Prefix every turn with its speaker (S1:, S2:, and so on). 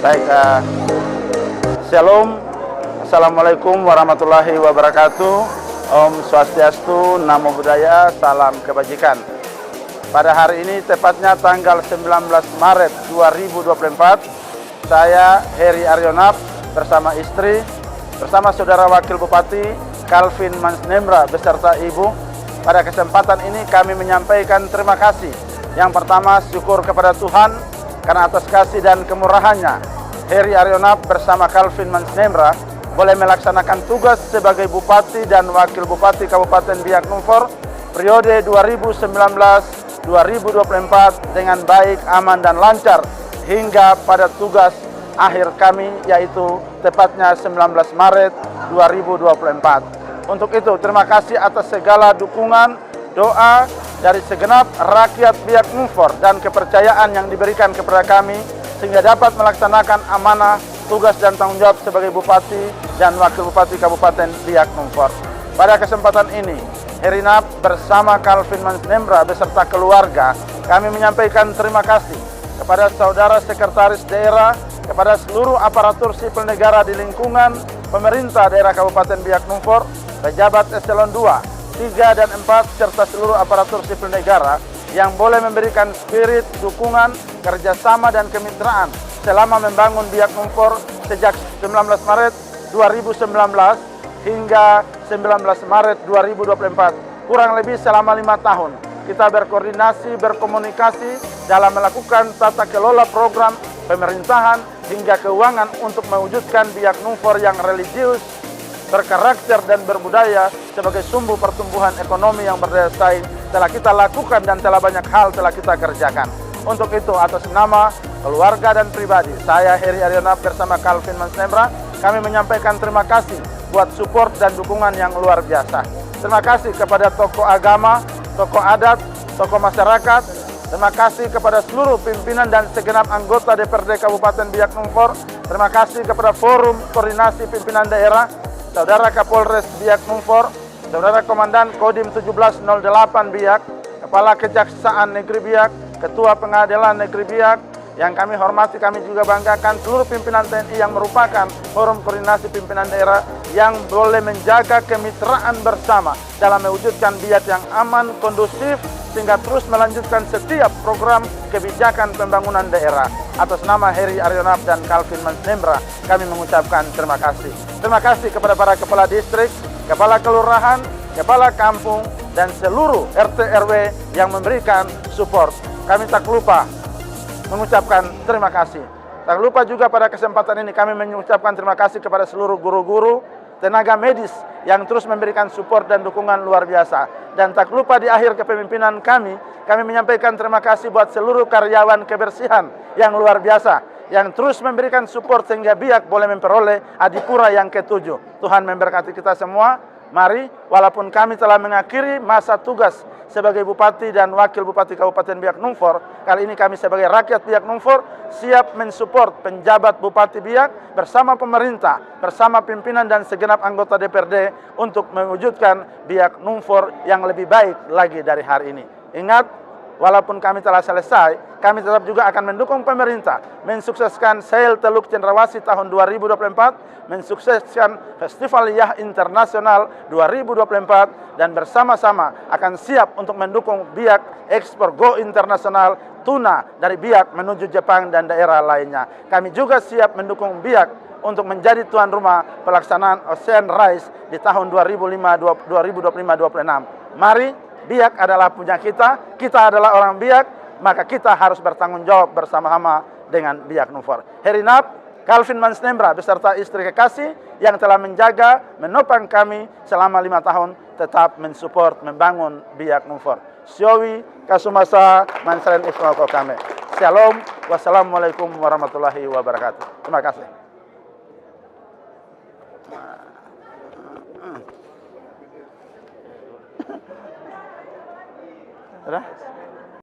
S1: Baik, Shalom, Assalamualaikum warahmatullahi wabarakatuh. Om Swastiastu, Namo Buddhaya, salam kebajikan. Pada hari ini, tepatnya tanggal 19 Maret 2024, saya Heri Arionap bersama istri, bersama Saudara Wakil Bupati Calvin Mansnemra beserta Ibu. Pada kesempatan ini kami menyampaikan terima kasih. Yang pertama, syukur kepada Tuhan karena atas kasih dan kemurahannya, Heri Arionap bersama Calvin Mansnemra boleh melaksanakan tugas sebagai Bupati dan Wakil Bupati Kabupaten Biak Numfor periode 2019-2024 dengan baik, aman, dan lancar hingga pada tugas akhir kami, yaitu tepatnya 19 Maret 2024. Untuk itu, terima kasih atas segala dukungan, doa dari segenap rakyat Biak Numfor dan kepercayaan yang diberikan kepada kami sehingga dapat melaksanakan amanah, tugas dan tanggung jawab sebagai Bupati dan Wakil Bupati Kabupaten Biak Numfor. Pada kesempatan ini, Herinap bersama Calvin Mansnemra beserta keluarga kami menyampaikan terima kasih kepada Saudara Sekretaris Daerah, kepada seluruh aparatur sipil negara di lingkungan pemerintah daerah Kabupaten Biak Numfor, pejabat eselon 2, 3 dan 4 serta seluruh aparatur sipil negara yang boleh memberikan spirit, dukungan, kerjasama dan kemitraan selama membangun Biak Numfor sejak 19 Maret 2019 hingga 19 Maret 2024. Kurang lebih selama 5 tahun kita berkoordinasi, berkomunikasi dalam melakukan tata kelola program pemerintahan hingga keuangan untuk mewujudkan Biak Numfor yang religius, berkarakter dan berbudaya sebagai sumber pertumbuhan ekonomi yang berdaya saing telah kita lakukan dan telah banyak hal telah kita kerjakan. Untuk itu, atas nama keluarga dan pribadi, saya Heri Arionap bersama Calvin Mansnemra, kami menyampaikan terima kasih buat support dan dukungan yang luar biasa. Terima kasih kepada tokoh agama, tokoh adat, tokoh masyarakat. Terima kasih kepada seluruh pimpinan dan segenap anggota DPRD Kabupaten Biak Numfor. Terima kasih kepada Forum Koordinasi Pimpinan Daerah, Saudara Kapolres Biak Numfor, Saudara Komandan Kodim 1708 Biak, Kepala Kejaksaan Negeri Biak, Ketua Pengadilan Negeri Biak, yang kami hormati, kami juga banggakan seluruh pimpinan TNI yang merupakan Forum Koordinasi Pimpinan Daerah yang boleh menjaga kemitraan bersama dalam mewujudkan Biak yang aman, kondusif, sehingga terus melanjutkan setiap program kebijakan pembangunan daerah. Atas nama Heri Arionap dan Calvin Mansnemra, kami mengucapkan terima kasih. Terima kasih kepada para kepala distrik, kepala kelurahan, kepala kampung, dan seluruh RT RW yang memberikan support. Kami tak lupa mengucapkan terima kasih. Tak lupa juga pada kesempatan ini kami mengucapkan terima kasih kepada seluruh guru-guru, tenaga medis yang terus memberikan support dan dukungan luar biasa. Dan tak lupa di akhir kepemimpinan kami menyampaikan terima kasih buat seluruh karyawan kebersihan yang luar biasa, yang terus memberikan support sehingga Biak boleh memperoleh Adipura yang ke-7. Tuhan memberkati kita semua. Mari, walaupun kami telah mengakhiri masa tugas sebagai Bupati dan Wakil Bupati Kabupaten Biak Numfor, kali ini kami sebagai rakyat Biak Numfor siap mensupport penjabat Bupati Biak bersama pemerintah, bersama pimpinan dan segenap anggota DPRD untuk mewujudkan Biak Numfor yang lebih baik lagi dari hari ini. Ingat, walaupun kami telah selesai, kami tetap juga akan mendukung pemerintah mensukseskan Sail Teluk Cendrawasih tahun 2024, mensukseskan Festival Yah Internasional 2024, dan bersama-sama akan siap untuk mendukung Biak ekspor go internasional tuna dari Biak menuju Jepang dan daerah lainnya. Kami juga siap mendukung Biak untuk menjadi tuan rumah pelaksanaan Ocean Race di tahun 2025-2026. Mari, Biak adalah punya kita, kita adalah orang Biak, maka kita harus bertanggung jawab bersama-sama dengan Biak Numfor. Herinap, Calvin Mansnemra beserta istri kekasih yang telah menjaga, menopang kami selama 5 tahun, tetap mensupport, membangun Biak Numfor. Syowi kasumasa mansaren ismako kami. Shalom, wassalamualaikum warahmatullahi wabarakatuh. Terima kasih. Sudah?